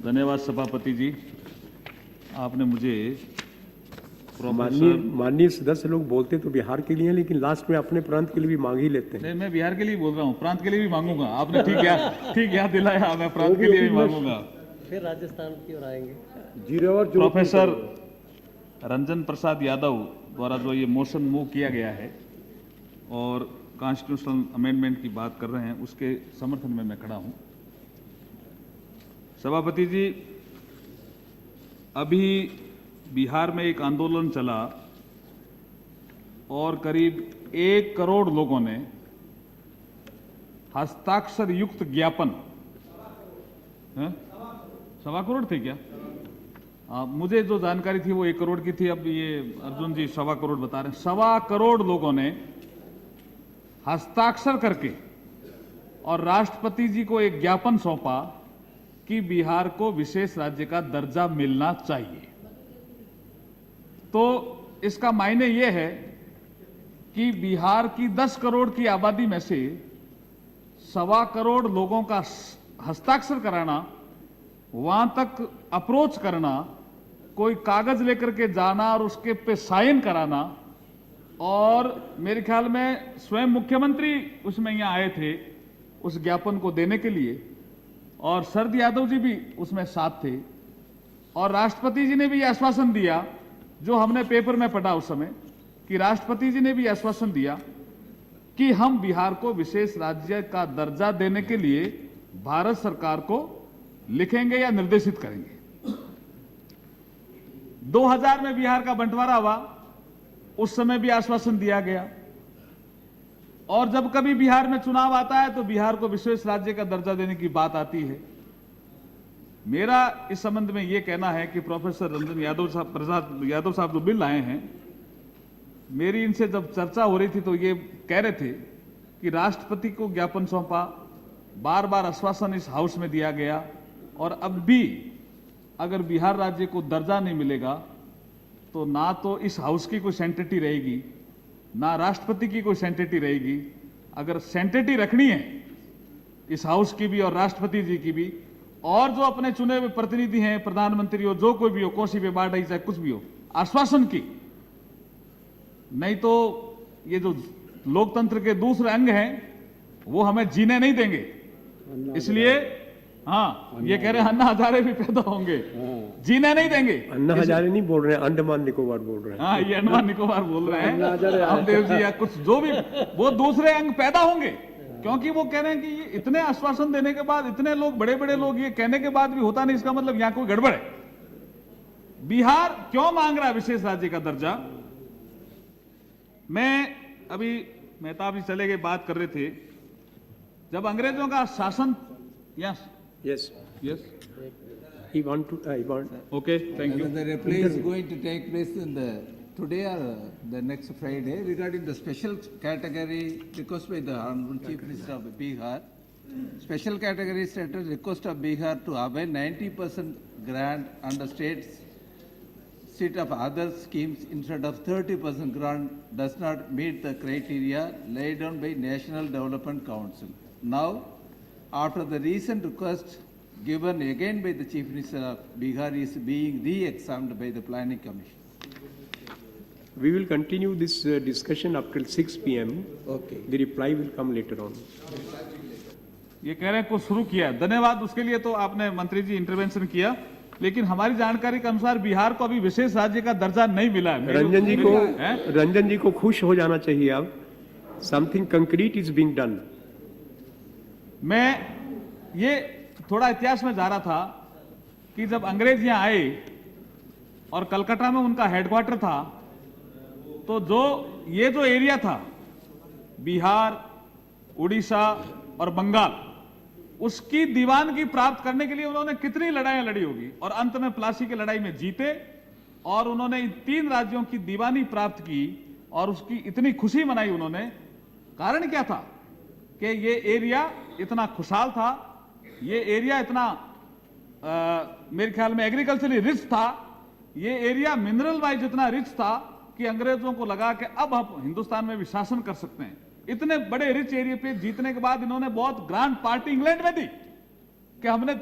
धन्यवाद सभापति जी, आपने मुझे माननीय सदस्य लोग बोलते तो बिहार के लिए, लेकिन लास्ट में अपने प्रांत के लिए भी मांग ही लेते हैं। नहीं, मैं बिहार के लिए बोल रहा हूँ, प्रांत के लिए भी मांगूंगा। आपने ठीक याद दिलाया, मैं प्रांत के लिए भी मांगूंगा। फिर राजस्थान की ओर आएंगे। प्रोफेसर रंजन प्रसाद यादव द्वारा जो ये मोशन मूव किया गया है और कॉन्स्टिट्यूशनल अमेंडमेंट की बात कर रहे हैं, उसके समर्थन में मैं खड़ा हूं। सभापति जी, अभी बिहार में एक आंदोलन चला और करीब 1 करोड़ लोगों ने हस्ताक्षर युक्त ज्ञापन, 1.25 करोड़ थे क्या? मुझे जो जानकारी थी वो 1 करोड़ की थी। अब ये अर्जुन जी 1.25 करोड़ बता रहे हैं। 1.25 करोड़ लोगों ने हस्ताक्षर करके और राष्ट्रपति जी को एक ज्ञापन सौंपा कि बिहार को विशेष राज्य का दर्जा मिलना चाहिए। तो इसका मायने यह है कि बिहार की 10 करोड़ की आबादी में से 1.25 करोड़ लोगों का हस्ताक्षर कराना, वहां तक अप्रोच करना, कोई कागज लेकर के जाना और उसके पे साइन कराना, और मेरे ख्याल में स्वयं मुख्यमंत्री उसमें यहां आए थे उस ज्ञापन को देने के लिए, और शरद यादव जी भी उसमें साथ थे, और राष्ट्रपति जी ने भी आश्वासन दिया, जो हमने पेपर में पढ़ा उस समय, कि राष्ट्रपति जी ने भी आश्वासन दिया कि हम बिहार को विशेष राज्य का दर्जा देने के लिए भारत सरकार को लिखेंगे या निर्देशित करेंगे। 2000 में बिहार का बंटवारा हुआ, उस समय भी आश्वासन दिया गया, और जब कभी बिहार में चुनाव आता है तो बिहार को विशेष राज्य का दर्जा देने की बात आती है। मेरा इस संबंध में यह कहना है कि प्रोफेसर रंजन यादव साहब जो बिल लाए हैं, मेरी इनसे जब चर्चा हो रही थी तो ये कह रहे थे कि राष्ट्रपति को ज्ञापन सौंपा, बार बार आश्वासन इस हाउस में दिया गया, और अब भी अगर बिहार राज्य को दर्जा नहीं मिलेगा तो ना तो इस हाउस की कोई सेंटिटी रहेगी, ना राष्ट्रपति की कोई सेंटिटी रहेगी। अगर सेंटिटी रखनी है इस हाउस की भी और राष्ट्रपति जी की भी, और जो अपने चुने हुए प्रतिनिधि हैं, प्रधानमंत्री हो, जो कोई भी हो, कोसी पे बाढ़ आई चाहे कुछ भी हो, आश्वासन की, नहीं तो ये जो लोकतंत्र के दूसरे अंग हैं वो हमें जीने नहीं देंगे। इसलिए ये कह रहे हैं अन्ना हजारे भी पैदा होंगे, जीने नहीं देंगे। अन्ना हजारे नहीं बोल रहे हैं, अंडमान निकोबार बोल रहे हैं। ये अंडमान निकोबार बोल रहे हैं, रामदेव जी या कुछ जो भी, वो दूसरे अंग पैदा होंगे, क्योंकि वो कह रहे हैं कि इतने आश्वासन देने के बाद, इतने लोग, बड़े बड़े लोग ये कहने के बाद भी होता नहीं, इसका मतलब यहां कोई गड़बड़ है। बिहार क्यों मांग रहा है विशेष राज्य का दर्जा? मैं अभी मेहताब जी चले गए, बात कर रहे थे, जब अंग्रेजों का शासन, Yes. He want. Okay, thank you. The reply is going to take place in today or the next Friday regarding the special category request by the Honorable Chief Minister of Bihar. Special category status request of Bihar to avail 90% grant under state's seat of other schemes instead of 30% grant does not meet the criteria laid down by National Development Council. Now, after the recent request given again by the Chief Minister of Bihar is being re-examined by the Planning Commission. We will continue this discussion up till 6 p.m. Okay. The reply will come later on. ये कह रहे हैं कुछ शुरू किया, धन्यवाद उसके लिए। तो आपने मंत्री जी इंटरवेंशन किया, लेकिन हमारी जानकारी के अनुसार बिहार को अभी विशेष राज्य का दर्जा नहीं मिला है। रंजन जी को खुश हो जाना चाहिए। अब something concrete is being done. मैं ये थोड़ा इतिहास में जा रहा था कि जब अंग्रेज यहां आए और कलकत्ता में उनका हेडक्वार्टर था, तो ये जो एरिया था बिहार, उड़ीसा और बंगाल, उसकी दीवानगी प्राप्त करने के लिए उन्होंने कितनी लड़ाइयां लड़ी होगी, और अंत में प्लासी की लड़ाई में जीते और उन्होंने इन 3 राज्यों की दीवानी प्राप्त की और उसकी इतनी खुशी मनाई उन्होंने। कारण क्या था कि ये एरिया इतना खुशहाल था, ये एरिया इतना मेरे ख्याल में एग्रीकल्चरली रिच था, ये एरिया मिनरल वाइज इतना रिच था कि अंग्रेजों को लगा कि अब हम हिंदुस्तान में भी शासन कर सकते हैं। इतने बड़े रिच एरिया पे जीतने के बाद इन्होंने बहुत ग्रांड पार्टी इंग्लैंड में दी, कि हमने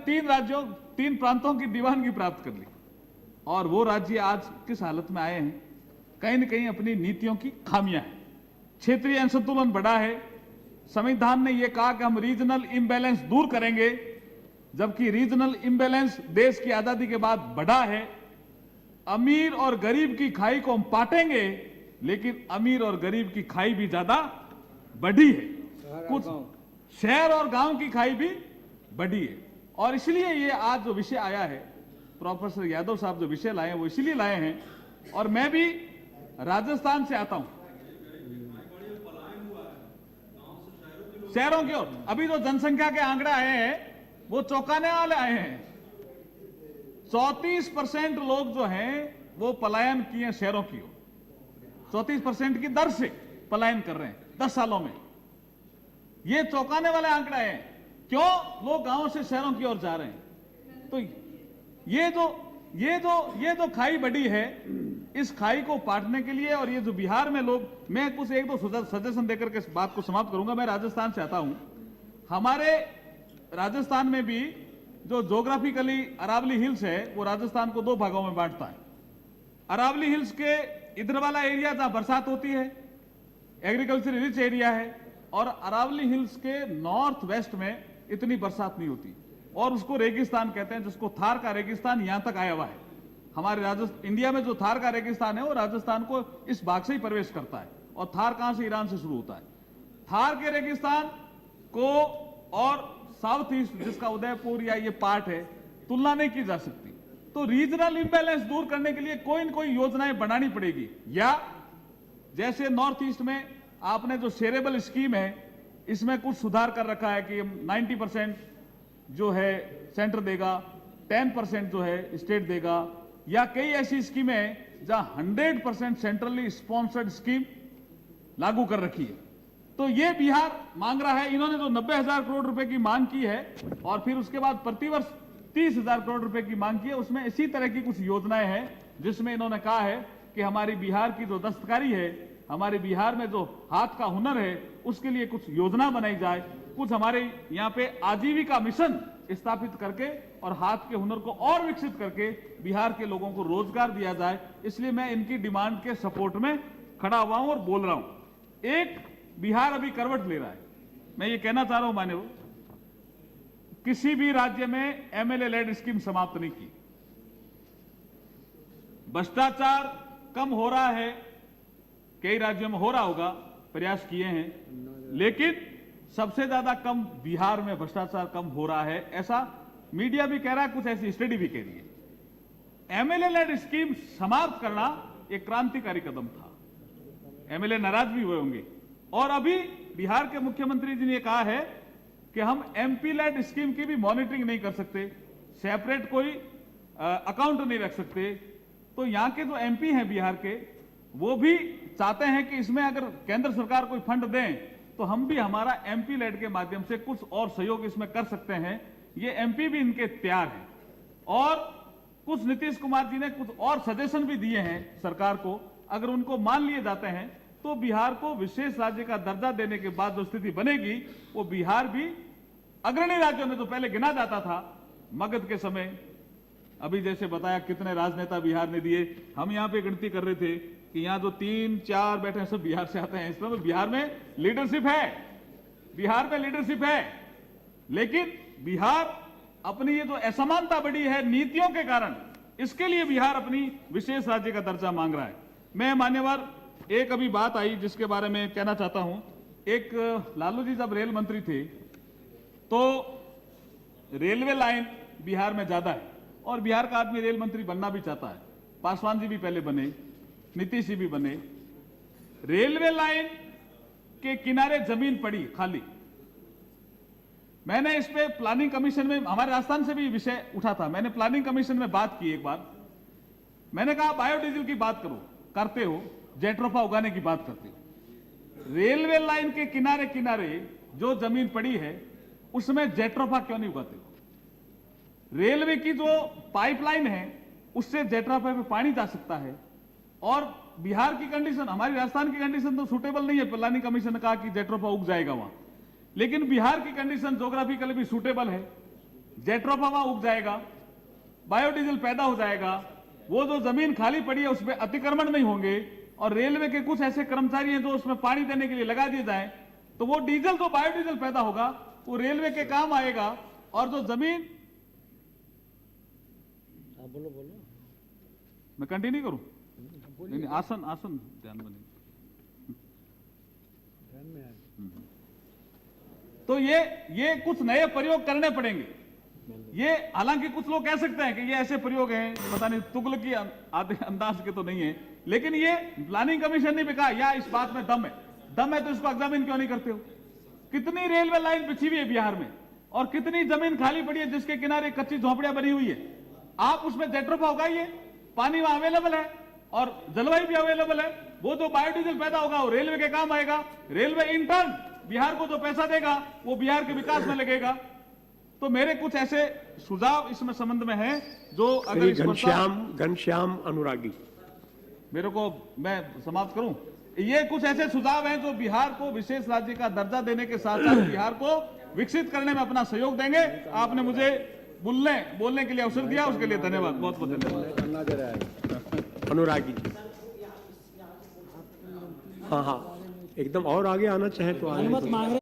3 प्रांतों की दीवानगी प्राप्त कर ली, और वो राज्य आज किस हालत में आए हैं? कहीं न कहीं अपनी नीतियों की खामियां हैं। क्षेत्रीय असंतुलन बढ़ा है। संविधान ने यह कहा कि हम रीजनल इम्बैलेंस दूर करेंगे, जबकि रीजनल इम्बैलेंस देश की आजादी के बाद बढ़ा है। अमीर और गरीब की खाई को हम पाटेंगे, लेकिन अमीर और गरीब की खाई भी ज्यादा बढ़ी है। कुछ शहर और गांव की खाई भी बढ़ी है, और इसलिए ये आज जो विषय आया है, प्रोफेसर यादव साहब जो विषय लाए हैं वो इसलिए लाए हैं। और मैं भी राजस्थान से आता हूं, शहरों की ओर। अभी जो जनसंख्या के आंकड़े आए हैं वो चौंकाने वाले आए हैं। 34% लोग जो हैं वो पलायन किए शहरों की ओर, 34% की दर से पलायन कर रहे हैं 10 सालों में। ये चौंकाने वाले आंकड़े हैं। क्यों लोग गांवों से शहरों की ओर जा रहे हैं? तो ये जो खाई बढ़ी है, इस खाई को पाटने के लिए, और ये जो बिहार में लोग, मैं कुछ 1-2 सजेशन देकर के इस बात को समाप्त करूंगा। मैं राजस्थान से आता हूं। हमारे राजस्थान में भी जो ज्योग्राफिकली अरावली हिल्स है, वो राजस्थान को 2 भागों में बांटता है। अरावली हिल्स के इधर वाला एरिया जहां बरसात होती है, एग्रीकल्चर रिच एरिया है, और अरावली हिल्स के नॉर्थ वेस्ट में इतनी बरसात नहीं होती, और उसको रेगिस्तान कहते हैं, जिसको थार का रेगिस्तान यहां तक आया हुआ है। हमारे राजस्थान, इंडिया में जो थार का रेगिस्तान है वो राजस्थान को इस भाग से ही प्रवेश करता है, और थार कहां से? ईरान से शुरू होता है। थार के रेगिस्तान को और साउथ ईस्ट, जिसका उदयपुर या ये पार्ट है, तुलना नहीं की जा सकती। तो रीजनल इंबैलेंस दूर करने के लिए कोई न कोई योजनाएं बनानी पड़ेगी। या जैसे नॉर्थ ईस्ट में आपने जो शेयरेबल स्कीम है, इसमें कुछ सुधार कर रखा है कि 90% जो है सेंटर देगा, 10% जो है स्टेट देगा, या कई ऐसी स्कीमें हैं जहां 100% सेंट्रली स्पॉन्सर्ड स्कीम लागू कर रखी है। तो ये बिहार मांग रहा है। इन्होंने जो 90,000 करोड़ रुपए की मांग की है, और फिर उसके बाद प्रतिवर्ष 30,000 करोड़ रुपए की मांग की है, उसमें इसी तरह की कुछ योजनाएं हैं, जिसमें इन्होंने कहा है कि हमारी बिहार की जो दस्तकारी है, हमारे बिहार में जो हाथ का हुनर है, उसके लिए कुछ योजना बनाई जाए। कुछ हमारे यहाँ पे आजीविका मिशन स्थापित करके और हाथ के हुनर को और विकसित करके बिहार के लोगों को रोजगार दिया जाए। इसलिए मैं इनकी डिमांड के सपोर्ट में खड़ा हुआ हूं और बोल रहा हूं। एक, बिहार अभी करवट ले रहा है। मैं ये कहना चाह रहा हूं मान्यवर, किसी भी राज्य में एमएलए लेड स्कीम समाप्त नहीं की। भ्रष्टाचार कम हो रहा है, कई राज्यों में हो रहा होगा, प्रयास किए हैं, लेकिन सबसे ज्यादा कम बिहार में भ्रष्टाचार कम हो रहा है, ऐसा मीडिया भी कह रहा है, कुछ ऐसी स्टडी भी कह रही है। एमएलए लेड स्कीम समाप्त करना एक क्रांतिकारी कदम था। एमएलए नाराज भी हुए होंगे। और अभी बिहार के मुख्यमंत्री जी ने कहा है कि हम एमपी लेड स्कीम की भी मॉनिटरिंग नहीं कर सकते, सेपरेट कोई अकाउंट नहीं रख सकते। तो यहां के जो एमपी हैं बिहार के, वो भी चाहते हैं कि इसमें अगर केंद्र सरकार कोई फंड दें तो हम भी हमारा एमपी लेड के माध्यम से कुछ और सहयोग इसमें कर सकते हैं। ये एमपी भी इनके तैयार हैं। और कुछ नीतीश कुमार जी ने कुछ और सजेशन भी दिए हैं सरकार को, अगर उनको मान लिए जाते हैं तो बिहार को विशेष राज्य का दर्जा देने के बाद जो स्थिति बनेगी, वो बिहार भी अग्रणी राज्यों में जो पहले गिना जाता था मगध के समय, अभी जैसे बताया कितने राजनेता बिहार ने दिए। हम यहां पे गिनती कर रहे थे कि यहां जो 3-4 बैठे हैं सब बिहार से आते हैं। इसमें बिहार में लीडरशिप है, बिहार में लीडरशिप है, लेकिन बिहार अपनी ये जो असमानता बढ़ी है नीतियों के कारण, इसके लिए बिहार अपनी विशेष राज्य का दर्जा मांग रहा है। मैं मान्यवर, एक अभी बात आई जिसके बारे में कहना चाहता हूं। एक लालू जी जब रेल मंत्री थे तो रेलवे लाइन बिहार में ज्यादा है, और बिहार का आदमी रेल मंत्री बनना भी चाहता है। पासवान जी भी पहले बने, नीतीश जी भी बने। रेलवे लाइन के किनारे जमीन पड़ी खाली। मैंने इस पे प्लानिंग कमीशन में, हमारे राजस्थान से भी विषय उठा था, मैंने प्लानिंग कमीशन में बात की एक बार। मैंने कहा बायोडीजल की बात करो, करते हो, जेट्रोफा उगाने की बात करते हो। रेलवे लाइन के किनारे किनारे जो जमीन पड़ी है उसमें जेट्रोफा क्यों नहीं उगाते हो? रेलवे की जो पाइपलाइन है उससे जेट्रोफा पे पानी जा सकता है। और बिहार की कंडीशन, हमारी राजस्थान की कंडीशन तो सूटेबल नहीं है। प्लानिंग कमीशन ने कहा कि जेट्रोफा उग जाएगा वहां, लेकिन बिहार की कंडीशन ज्योग्राफिकली भी सूटेबल है। जेट्रोफा उग जाएगा, बायोडीजल पैदा हो जाएगा, वो जो जमीन खाली पड़ी है उसमें अतिक्रमण नहीं होंगे, और रेलवे के कुछ ऐसे कर्मचारी हैं जो उसमें पानी देने के लिए लगा दिए जाए, तो वो डीजल जो बायोडीजल पैदा होगा वो रेलवे के काम आएगा। और जो जमीन, हाँ बोलो बोलो। मैं कंटिन्यू करूं? नहीं, आसन आसन ध्यान में नहीं। तो ये कुछ नए प्रयोग करने पड़ेंगे। ये हालांकि कुछ लोग कह सकते हैं कि ये ऐसे प्रयोग हैं, पता नहीं तुगलकी अंदाज के तो नहीं है, लेकिन ये प्लानिंग कमीशन ने भी कहा या इस बात में दम है तो इसको एग्जामिन क्यों नहीं करते हो? कितनी रेलवे लाइन बिछी हुई है बिहार में, और कितनी जमीन खाली पड़ी है जिसके किनारे कच्ची झोपड़ियां बनी हुई है। आप उसमें जेट्रोफा उगाइए, पानी वहां अवेलेबल है और जलवायु भी अवेलेबल है, वो जो बायोडीजल पैदा होगा वो रेलवे के काम आएगा। रेलवे इंटर्न बिहार को जो पैसा देगा वो बिहार के विकास में लगेगा। तो मेरे कुछ ऐसे सुझाव इसमें संबंध में हैं जो अगर इस पर घनश्याम अनुरागी, मेरे को, मैं समाप्त करूं, ये कुछ ऐसे सुझाव हैं जो बिहार को विशेष राज्य का दर्जा देने के साथ साथ बिहार को विकसित करने में अपना सहयोग देंगे। आपने मुझे बोलने के लिए अवसर दिया, उसके लिए धन्यवाद, बहुत बहुत धन्यवाद। अनुरागी जी, हाँ हाँ, एकदम और आगे आना चाहे तो आगे।